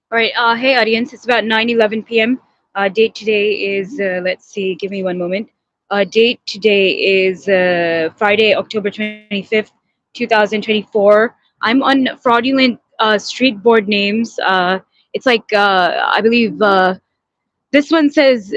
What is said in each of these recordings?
All right. Hey, audience. It's about 9:11 p.m. Date today is, let's see, give me one moment. Date today is Friday, October 25th, 2024. I'm on fraudulent street board names. It's like, I believe this one says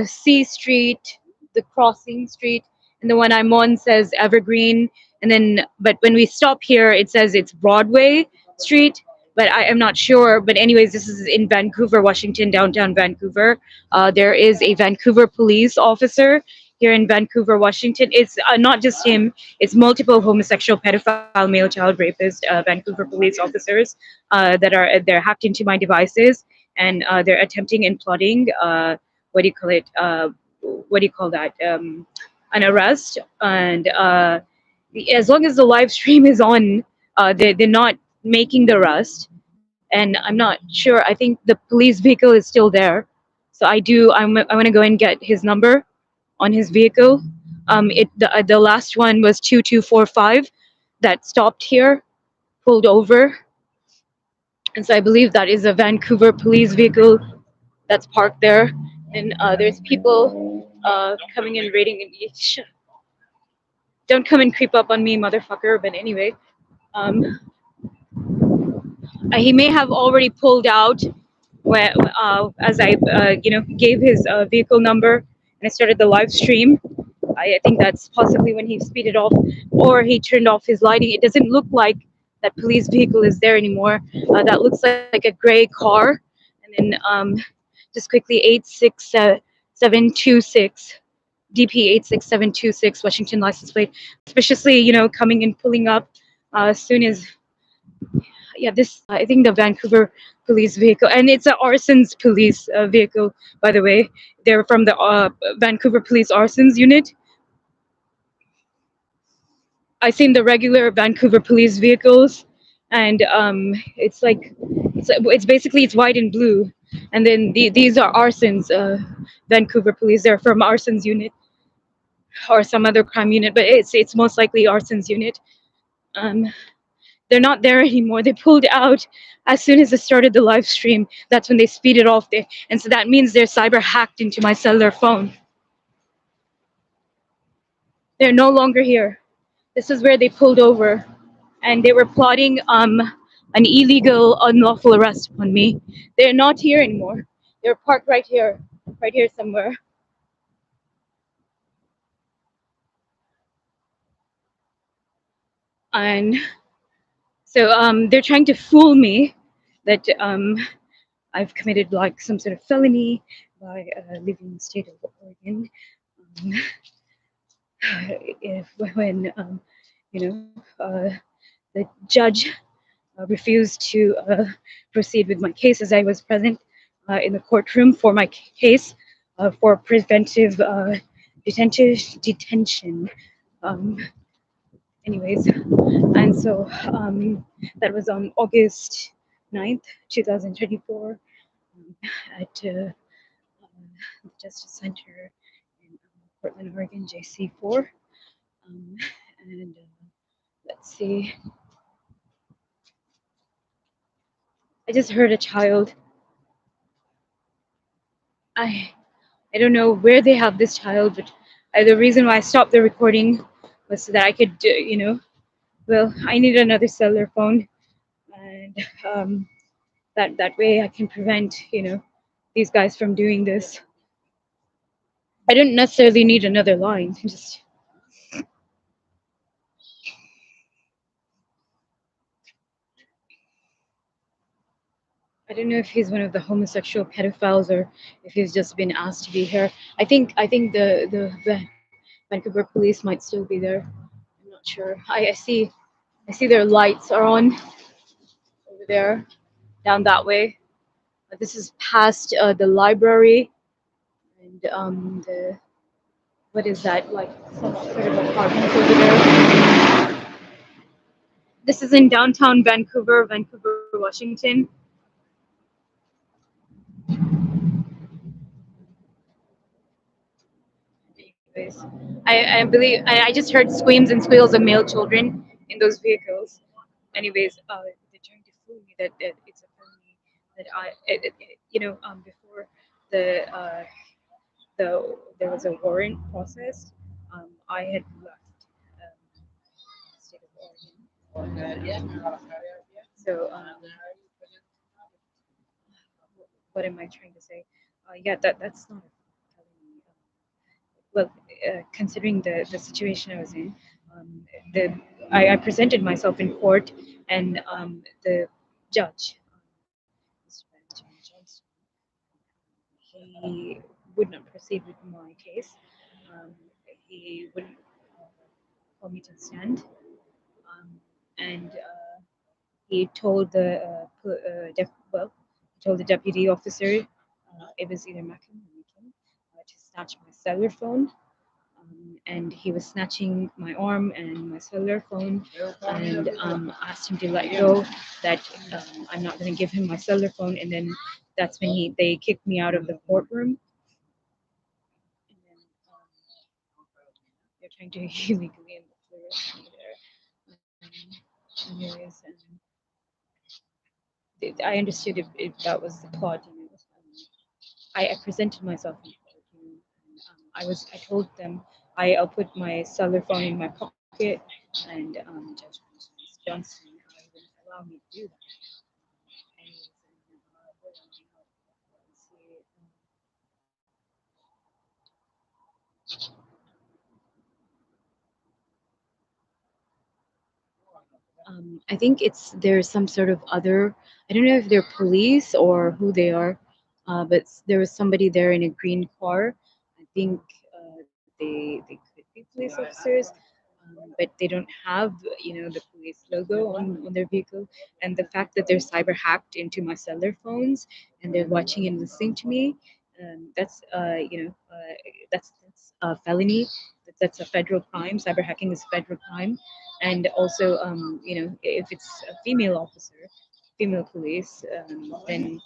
C Street, the Crossing Street, and the one I'm on says Evergreen. And then, but when we stop here, it says it's Broadway Street. But I am not sure. But anyways, this is in Vancouver, Washington, downtown Vancouver. There is a Vancouver police officer here in Vancouver, Washington. It's not just him; it's multiple homosexual, pedophile, male child rapist, Vancouver police officers that are they're hacked into my devices and they're attempting and plotting what do you call it what do you call that an arrest and as long as the live stream is on they're not making the arrest and I'm not sure. I think the police vehicle is still there, so I want to go and get his number on his vehicle. The last one was 2245 that stopped here, pulled over, and so I believe that is a Vancouver police vehicle that's parked there, and there's people coming and raiding. Don't come and creep up on me, motherfucker. But anyway, um, he may have already pulled out where, as I, gave his vehicle number and I started the live stream. I think that's possibly when he speeded off or he turned off his lighting. It doesn't look like that police vehicle is there anymore. That looks like a gray car. And then just quickly, 86726 DP 86726 Washington license plate. Suspiciously, coming and pulling up as soon as, yeah, this, I think the Vancouver police vehicle, and it's a arsons police vehicle, by the way. They're from the Vancouver police arsons unit. I seen the regular Vancouver police vehicles, and it's basically it's white and blue, and then these are arsons, Vancouver police. They're from arsons unit or some other crime unit, but it's most likely arsons unit. Um, they're not there anymore. They pulled out as soon as I started the live stream. That's when they speeded off there, and so that means they're cyber hacked into my cellular phone. They're no longer here. This is where they pulled over, and they were plotting an illegal, unlawful arrest on me. They're not here anymore. They're parked right here somewhere. And so they're trying to fool me that I've committed like some sort of felony by living in the state of Oregon. Um, if when you know the judge refused to proceed with my case as I was present in the courtroom for my case for preventive detention. Um, anyways, and so that was on August 9th, 2024, at the Justice Center in Portland, Oregon, JC4. Um, and let's see, I just heard a child. I I don't know where they have this child, but the reason why I stopped the recording was so that I could, well, I need another cellular phone, and that way I can prevent, these guys from doing this. I didn't necessarily need another line. Just I don't know if he's one of the homosexual pedophiles or if he's just been asked to be here. I think the Vancouver police might still be there. I'm not sure. I see their lights are on over there down that way. This is past the library and the what is that like some sort of apartment over there. This is in downtown Vancouver, Vancouver, Washington. Anyways, I believe I just heard screams and squeals of male children in those vehicles. Anyways, they're trying to fool me that it's a felony that before the there was a warrant process. I had left the state of Oregon. So what am I trying to say? Yeah, that's not a felony. Well, considering the situation I was in, um, the I presented myself in court, and the judge, Mr. Benjamin Johnson, he would not proceed with my case. Um, he wouldn't call me to the stand, and he told the he told the deputy officer, it was either Mackin or Meekin, to snatch my cellular phone. And he was snatching my arm and my cellular phone, and asked him to let go. That I'm not going to give him my cellular phone, and then that's when they kicked me out of the courtroom. And then they're trying to illegally arrest me there. Anyways, I understood if that was the plot. I presented myself in court, I told them I'll put my cellular phone in my pocket, and Judge Johnson wouldn't allow me to do that. Anyways, I think there's some sort of other. I don't know if they're police or who they are, but there was somebody there in a green car. I think they could be police officers, but they don't have the police logo on their vehicle. And the fact that they're cyber hacked into my cellular phones and they're watching and listening to me, that's a felony. That's a federal crime. Cyber hacking is a federal crime. And also, if it's a female officer, female police, then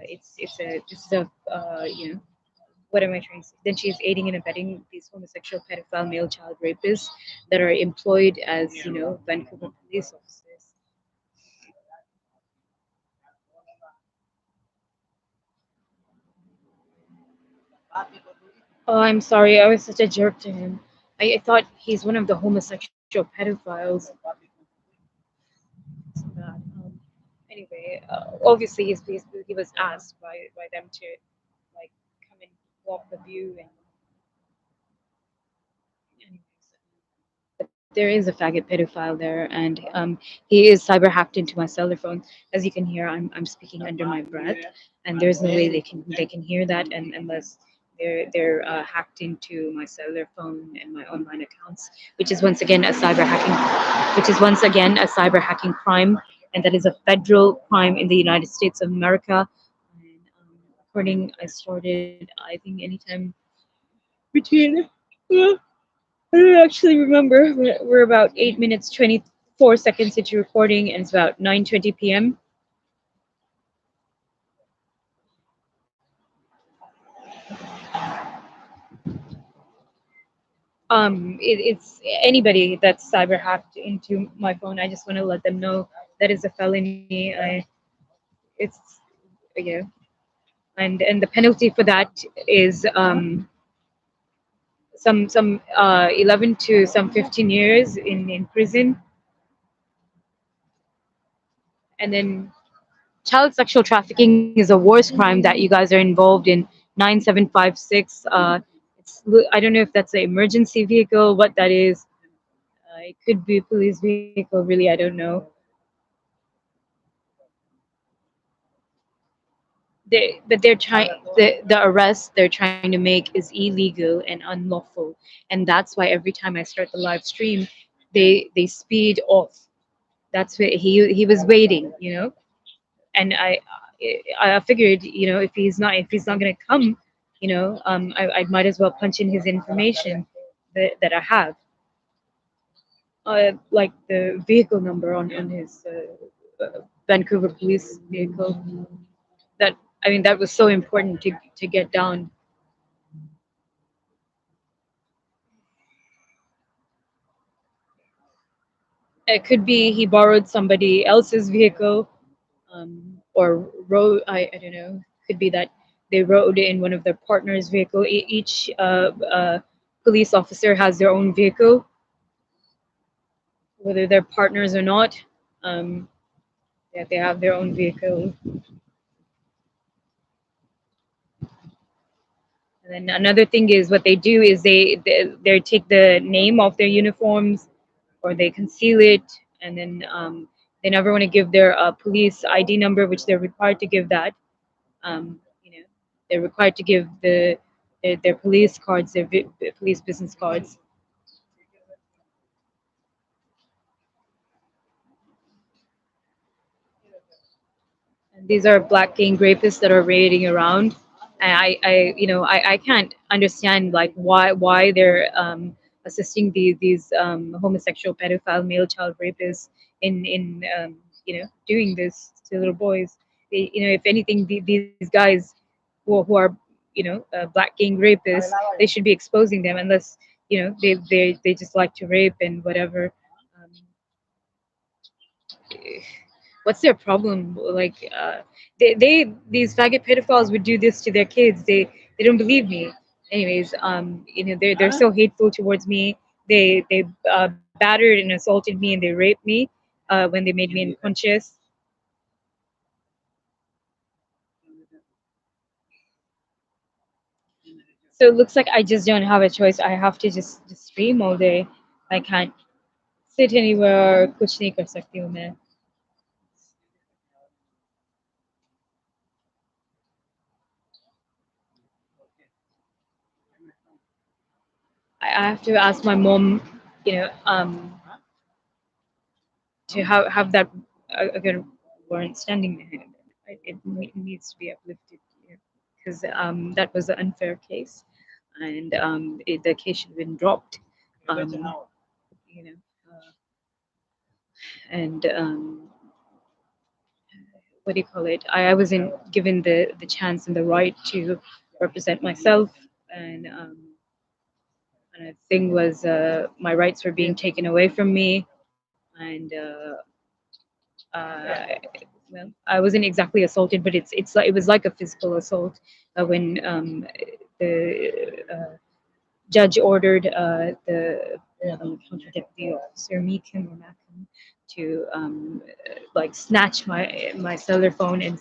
it's a this is a what am I trying to say? Then she is aiding and abetting these homosexual, pedophile, male child rapists that are employed as Vancouver police officers. Oh, I'm sorry, I was such a jerk to him. I thought he's one of the homosexual pedophiles. So bad. Anyway, obviously he was asked by them to like come and walk the view, and anyways, but there is a faggot pedophile there, and he is cyber hacked into my cellular phone. As you can hear, I'm speaking under my breath, and there's no way they can hear that, and unless they're hacked into my cellular phone and my online accounts, which is once again a cyber hacking crime, and that is a federal crime in the United States of America. And according, I started, I think, anytime between. I don't actually remember. We're about 8 minutes 24 seconds into recording, and it's about 9:20 p.m. It's anybody that's cyber hacked into my phone. I just want to let them know that is a felony. It's yeah, and the penalty for that is some 11 to some 15 years in prison, and then child sexual trafficking is a worse crime that you guys are involved in. 9756. I don't know if that's an emergency vehicle, what that is. It could be a police vehicle. Really, I don't know. But they're trying the arrest they're trying to make is illegal and unlawful, and that's why every time I start the live stream, they speed off. That's where he was waiting, and I figured, if he's not gonna come, I might as well punch in his information that I have, like the vehicle number on his Vancouver police vehicle. That I mean, that was so important to get down. It could be he borrowed somebody else's vehicle. or rode. I don't know. Could be that they rode in one of their partner's vehicle. Each police officer has their own vehicle, whether they're partners or not. Um, yeah, they have their own vehicle. And then another thing is what they do is they take the name off their uniforms or they conceal it, and then they never want to give their police ID number, which they're required to give that. You know, they're required to give their police cards, police business cards. And these are black gang rapists that are raiding around. And I can't understand like why they're assisting these homosexual pedophile male child rapists in doing this to little boys. If anything, these guys who are black gang rapists, they should be exposing them unless they just like to rape and whatever. Um, what's their problem? Like, they these faggot pedophiles would do this to their kids. They don't believe me. Anyways, they're so hateful towards me. They battered and assaulted me and they raped me when they made me unconscious. So it looks like I just don't have a choice. I have to just stream all day. I can't sit anywhere. कुछ नहीं कर सकती हूँ मैं. I have to ask my mom, you know, um, to have that again warrant standing there. It needs to be uplifted because that was an unfair case, and the case should have been dropped. Um, you know, and what do you call it? I wasn't given the chance and the right to represent myself, and the thing was my rights were being taken away from me, and uh, well, I wasn't exactly assaulted, but it's like it was like a physical assault when the judge ordered the counter deputy officer Meekin or Mackin to like snatch my cellular phone and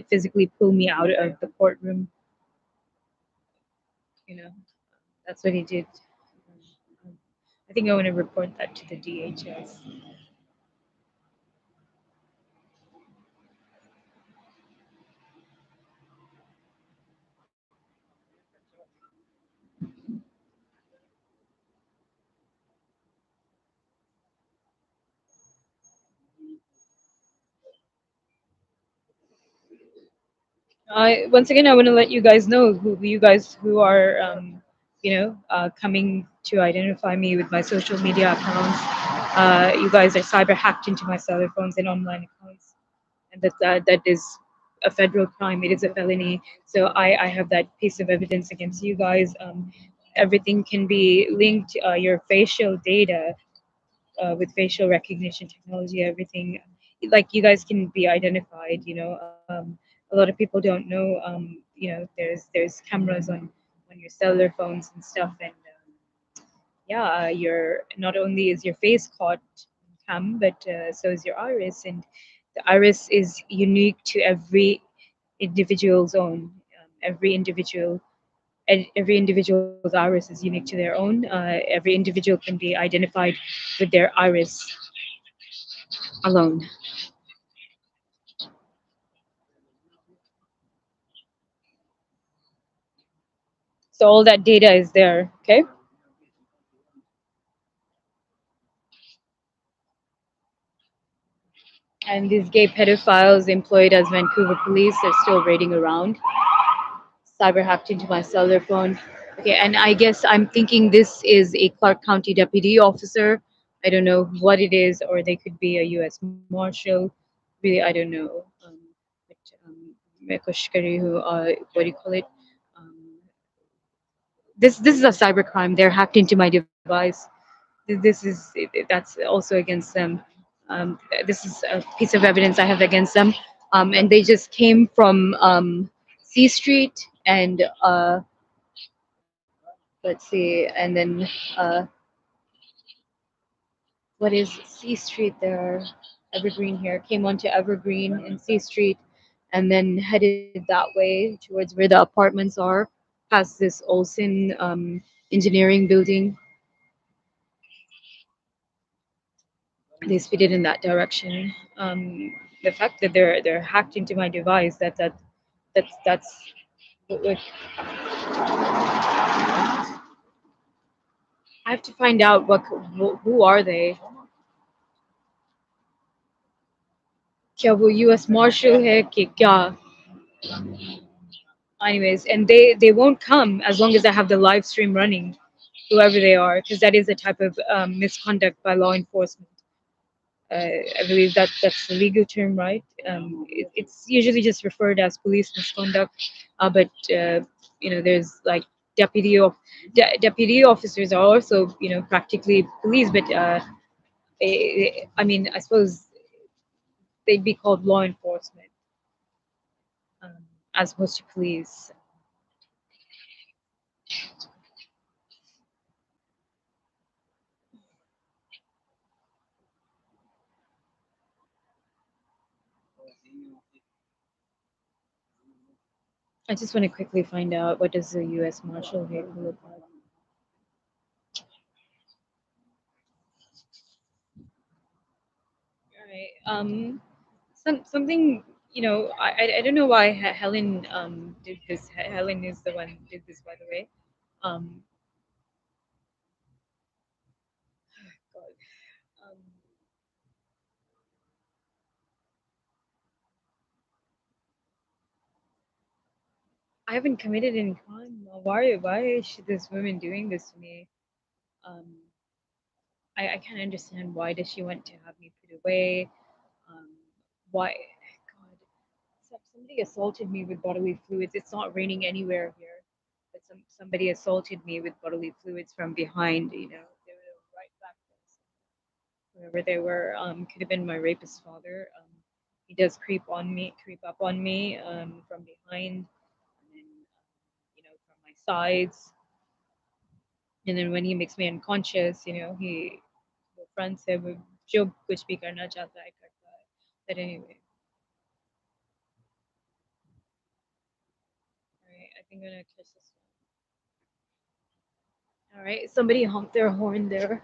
physically pull me out of the courtroom. You know, that's what he did. I think I want to report that to the DHS. Once again, I want to let you guys know who you guys who are coming to identify me with my social media accounts. You guys are cyber hacked into my cellular phones and online accounts, and that is a federal crime. It is a felony. So I have that piece of evidence against you guys. Everything can be linked. Your facial data with facial recognition technology, everything, like you guys can be identified. A lot of people don't know. There's cameras on your cellular phones and stuff, and yeah, your not only is your face caught cam, but so is your iris, and the iris is unique to every individual's own. Every individual's iris is unique to their own. Every individual can be identified with their iris alone. So all that data is there. Okay. And these gay pedophiles employed as Vancouver police are still raiding around. Cyber hacked into my cellular phone. Okay, and I guess I'm thinking this is a Clark County deputy officer. I don't know what it is, or they could be a U.S. Marshal. Really, I don't know. But what do you call it? Um, this is a cyber crime. They're hacked into my device. This is that's also against them. This is a piece of evidence I have against them. And they just came from C Street and let's see, and then uh, what is C Street there? Evergreen here. Came onto Evergreen and C Street, and then headed that way towards where the apartments are, past this Olson engineering building. They speeded in that direction. The fact that they're hacked into my device, that's what I have to find out who are they. क्या वो US Marshal है कि क्या? Anyways, and they won't come as long as I have the live stream running, whoever they are, because that is a type of misconduct by law enforcement. I believe that that's the legal term, right? It's usually just referred as police misconduct, but there's like deputy officers are also practically police, but I mean, I suppose they'd be called law enforcement um, as opposed to police. I just want to quickly find out what does the U.S. Marshal vehicle look like. All right. Something. I don't know why Helen did this. Helen is the one who did this, by the way. Um, God. Um, I haven't committed any crime. Why is this woman doing this to me? Um, I can't understand why does she want to have me put away. Um, why? God. Somebody assaulted me with bodily fluids. It's not raining anywhere here, but somebody assaulted me with bodily fluids from behind. They were right back there. Whoever they were, could have been my rapist father. He does creep up on me from behind, and then from my sides. And then when he makes me unconscious, he वो front से वो जो कुछ भी करना चाहता है करता है. But anyway, all right, I think I'm gonna catch this one. All right, somebody honked their horn there.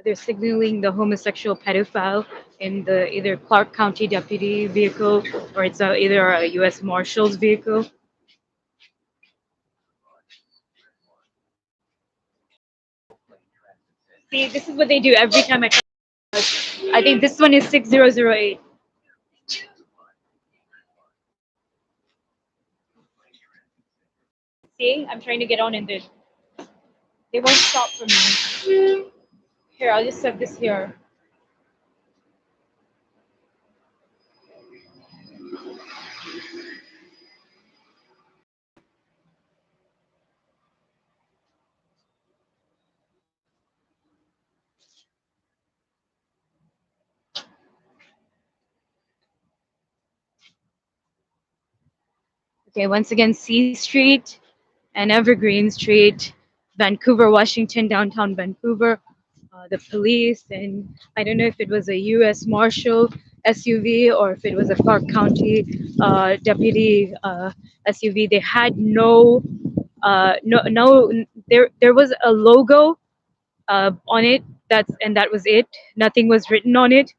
They're signaling the homosexual pedophile in the either Clark County deputy vehicle or it's either a U.S. Marshal's vehicle. See, this is what they do every time I come. I think this one is 6008. See, I'm trying to get on in this. They won't stop for me. Here, I'll just set this here. Okay, once again, C Street and Evergreen Street, Vancouver, Washington, downtown Vancouver. The police, and I don't know if it was a U.S. Marshal SUV or if it was a Clark County deputy SUV. They had no. There was a logo on it. That was it. Nothing was written on it.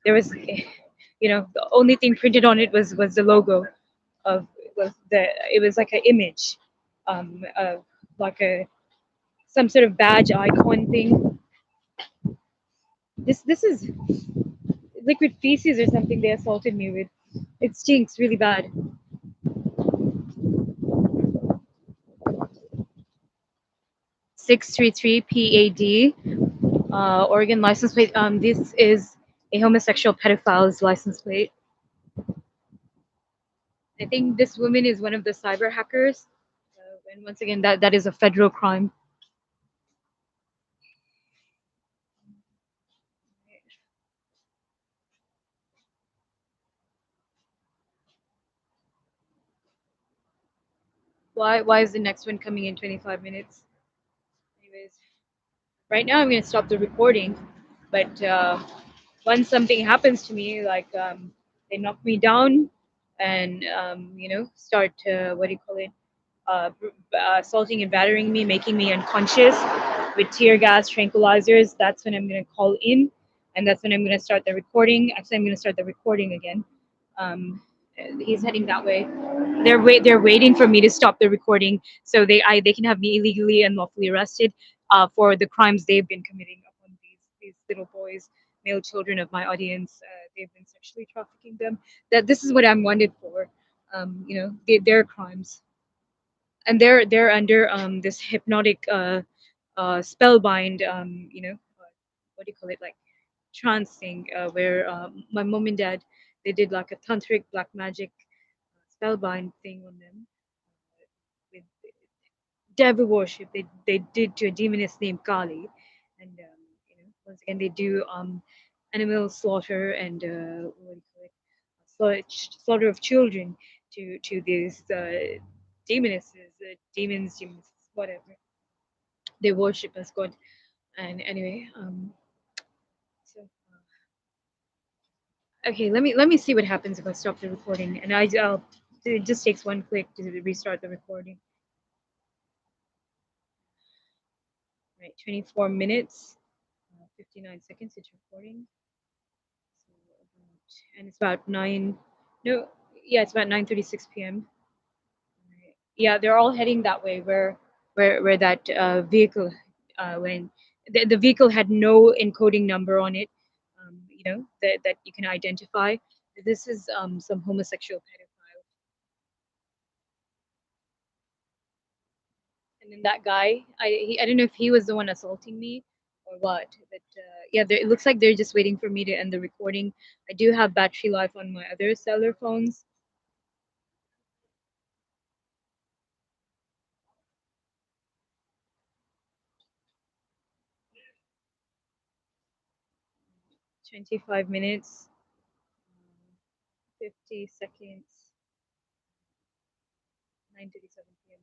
There was, the only thing printed on it was the logo of was the. It was like an image, like a some sort of badge icon thing. This is liquid feces or something they assaulted me with. It stinks really bad. 633 PAD, Oregon license plate. This is a homosexual pedophile's license plate. I think this woman is one of the cyber hackers. And once again, that is a federal crime. Why is the next one coming in 25 minutes? Anyways, right now I'm gonna stop the recording, but once something happens to me, like they knock me down and start what do you call it? Assaulting and battering me, making me unconscious with tear gas, tranquilizers. That's when I'm gonna call in, and that's when I'm gonna start the recording. Actually, I'm gonna start the recording again. Um, he's heading that way. They're waiting for me to stop the recording so they can have me illegally and lawfully arrested for the crimes they've been committing upon these little boys, male children of my audience. They've been sexually trafficking them. That this is what I'm wanted for. Their crimes, and they're under this hypnotic spellbind what do you call it, like trance thing, where my mom and dad, they did like a tantric black magic spellbind thing on them with devil worship. They did to a demoness named Kali, and once again they do animal slaughter and what do you call it, slaughter of children to these demonesses, demons, whatever they worship as God. And anyway, okay, let me see what happens if I stop the recording, and I'll it just takes one click to restart the recording. Right, 24 minutes, 59 seconds. It's recording. So and it's about nine. No, yeah, it's about 9:36 p.m. Right. Yeah, they're all heading that way. Where that vehicle when the vehicle had no encoding number on it. That you can identify. This is some homosexual pedophile. And then that guy, I don't know if he was the one assaulting me or what, but yeah, it looks like they're just waiting for me to end the recording. I do have battery life on my other cellular phones. 25 minutes, 50 seconds, 9:37 p.m.